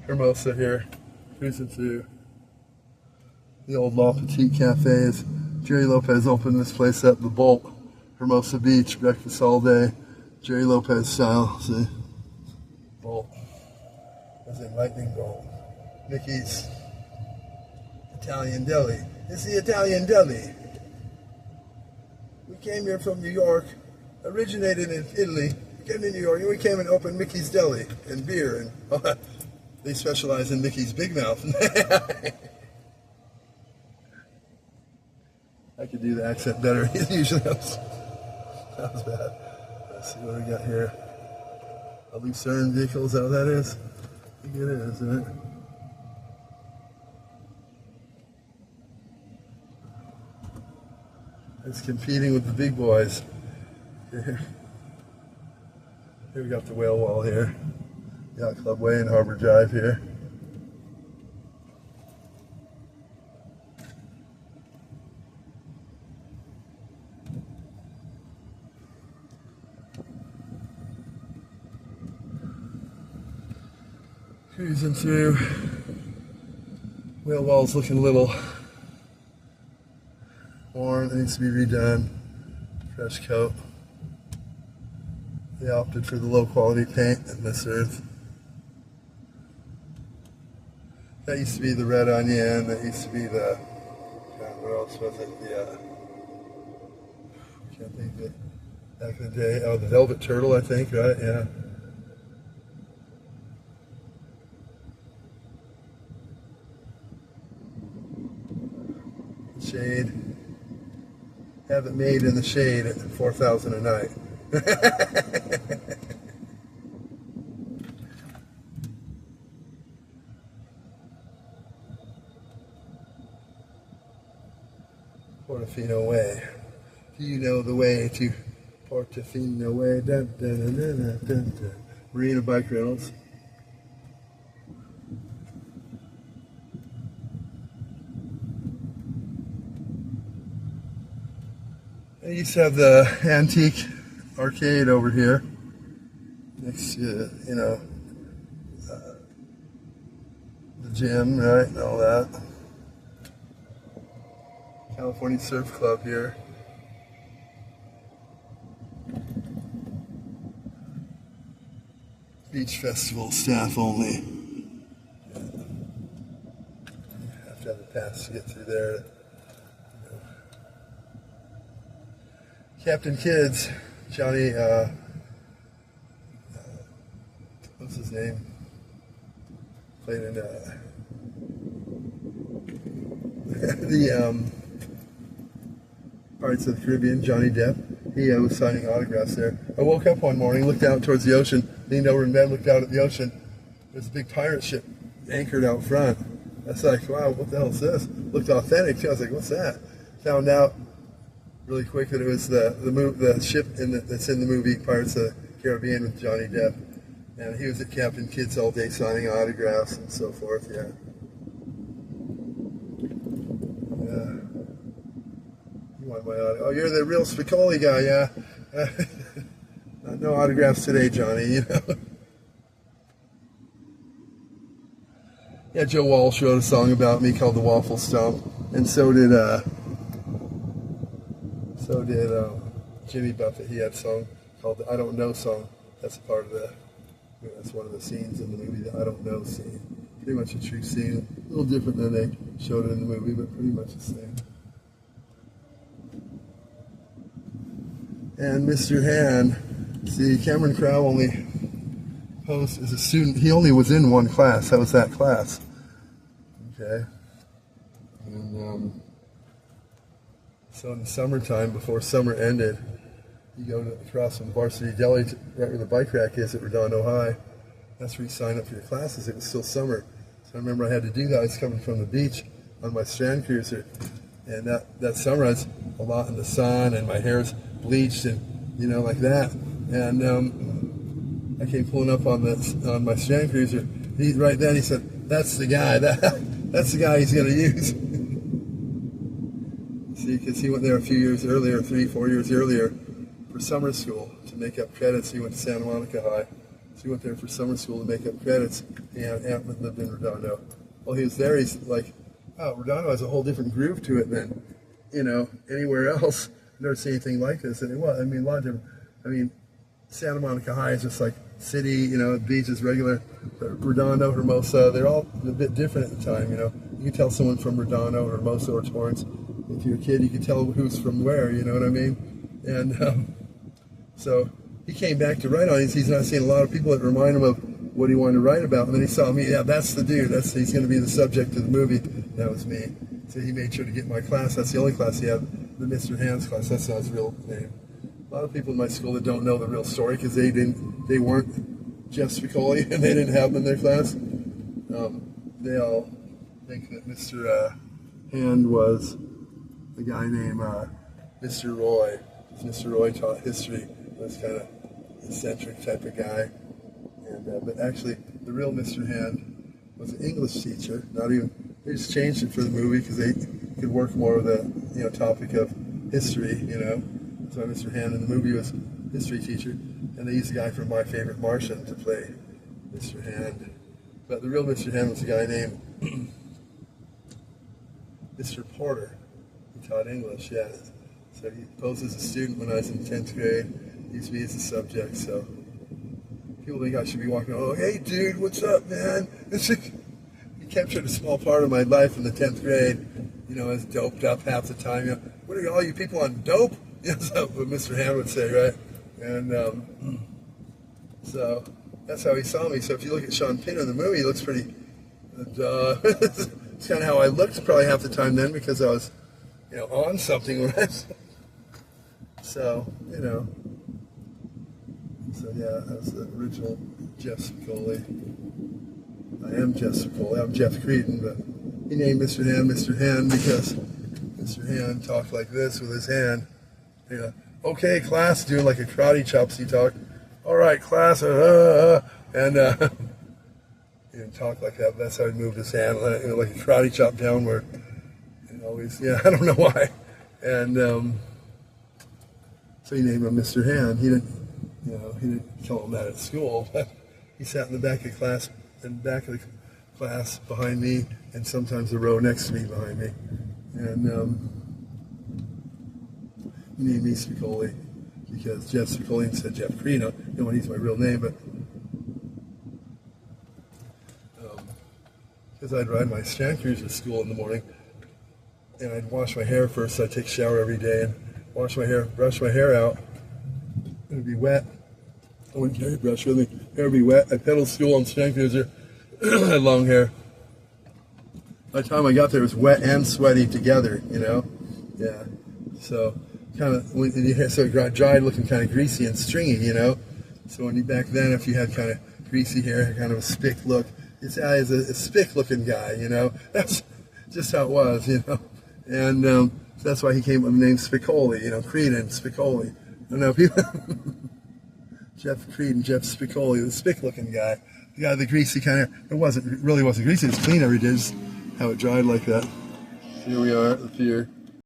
Hermosa here, cruising through the old La Petite Cafes. Jerry Lopez opened this place up, the Bolt, Hermosa Beach, breakfast all day, Jerry Lopez style, see? Bolt, as in lightning bolt. Mickey's Italian Deli. It's the Italian Deli. We came here from New York, originated in Italy, came to New York, and we came and opened Mickey's Deli and beer, and they specialize in Mickey's Big Mouth. I could do the accent better. Usually that was bad. Let's see what we got here. A Lucerne vehicle, is that what that is? I think it is, isn't it? It's competing with the big boys. Here we got the whale wall here. Yacht Club Way and Harbor Drive here. Cruising through. Whale wall's looking a little worn. It needs to be redone. Fresh coat. They opted for the low quality paint in this earth. That used to be the red onion. That used to be the, what else was it? The, can't think of it. Back in the day, oh, the velvet turtle, I think, right? Yeah. Shade. Have it made in the shade at $4,000 a night. Portofino Way. Do you know the way to Portofino Way? Dun, dun, dun, dun, dun, dun, dun. Marina Bike Rentals. I used to have the antique arcade over here next to, the gym, right, and all that. California Surf Club here. Beach Festival, staff only. You have to have a pass to get through there. Captain Kids, Johnny, what's his name? Played in the Pirates of the Caribbean, Johnny Depp. He was signing autographs there. I woke up one morning, looked out towards the ocean, leaned over in bed, looked out at the ocean. There's a big pirate ship anchored out front. I was like, wow, what the hell is this? Looked authentic too. I was like, what's that? Found out really quick that it was the ship that's in the movie Pirates of the Caribbean with Johnny Depp, and he was at Captain Kids all day signing autographs and so forth. Yeah. You want my autograph? Oh, you're the real Spicoli guy, yeah. No autographs today, Johnny. Yeah, Joe Walsh wrote a song about me called "The Waffle Stomp," and so did Jimmy Buffett. He had a song called the I Don't Know song. That's that's one of the scenes in the movie, the I Don't Know scene. Pretty much a true scene. A little different than they showed it in the movie, but pretty much the same. And Mr. Han, see, Cameron Crowe only posed as a student. He only was in one class. That was that class. Okay. And so in the summertime, before summer ended, you go across from Varsity Deli, right where the bike rack is at Redondo High. That's where you sign up for your classes. It was still summer. So I remember I had to do that. I was coming from the beach on my Strand Cruiser. And that summer I was a lot in the sun, and my hair's bleached and, like that. And I came pulling up on my Strand Cruiser. Right then he said, that's the guy. That's the guy he's going to use. See, because he went there a few years earlier, 3-4 years earlier, for summer school to make up credits. He went to Santa Monica High. She went there for summer school to make up credits. Aunt lived in Redondo. While he was there, he's like, oh, Redondo has a whole different groove to it than, anywhere else. I've never seen anything like this. And it was, a lot of different, Santa Monica High is just like city, the beach is regular. Redondo, Hermosa, they're all a bit different at the time, You can tell someone from Redondo or Hermosa or Torrance. If you're a kid, you can tell who's from where, you know what I mean? And so he came back to write on it. He's not seeing a lot of people that remind him of what he wanted to write about. And then he saw me, yeah, that's the dude. He's going to be the subject of the movie. That was me. So he made sure to get my class. That's the only class he had, the Mr. Hands class. That's not his real name. A lot of people in my school that don't know the real story because they weren't Jeff Spicoli and they didn't have him in their class. They all think that Mr. Hand was a guy named Mr. Roy. Mr. Roy taught history. Was kind of eccentric type of guy, and but actually the real Mr. Hand was an English teacher. They just changed it for the movie because they could work more with the topic of history. That's why Mr. Hand in the movie was a history teacher, and they used a guy from My Favorite Martian to play Mr. Hand. But the real Mr. Hand was a guy named Mr. Porter. He taught English, yeah. So he posed as a student when I was in 10th grade. Used me as a subject, so people think I should be walking, oh, hey, dude, what's up, man? He captured a small part of my life in the 10th grade. I was doped up half the time. What are all you people on dope? That's what Mr. Ham would say, right? And so that's how he saw me. So if you look at Sean Penn in the movie, he looks pretty, it's kind of how I looked probably half the time then because I was, on something. So, So yeah, that was the original Jeff Spicoli. I am Jeff Spicoli. I'm Jeff Creeden, but he named Mr. Hand because Mr. Hand talked like this with his hand. Okay, class, doing like a karate chops he talked. All right, class, and he didn't talk like that. But that's how he moved his hand, like a karate chop downward. And always, I don't know why. And so he named him Mr. Hand. He didn't tell him that at school, but he sat in the back of the class behind me, and sometimes the row next to me behind me. And he named me Spicoli because Jeff Spicoli said Jeff Creeden. He's my real name, but because I'd ride my Strand Cruiser to school in the morning, and I'd wash my hair first. So I'd take a shower every day and wash my hair, brush my hair out. It would be wet. I wouldn't carry a brush with me. Hair would be wet. I pedaled school on Strand Cruiser. I had long hair. By the time I got there, it was wet and sweaty together, Yeah. So kind of, so it got dried looking kind of greasy and stringy, So back then, if you had kind of greasy hair, kind of a spick look, this guy is a spick looking guy, That's just how it was, And so that's why he came with the name Spicoli, Creeden, Spicoli. I don't know, people... Jeff Creeden, Jeff Spicoli, the spick-looking guy. The guy with the greasy kind of... It really wasn't greasy. It was clean every day, just how it dried like that. Here we are at the pier.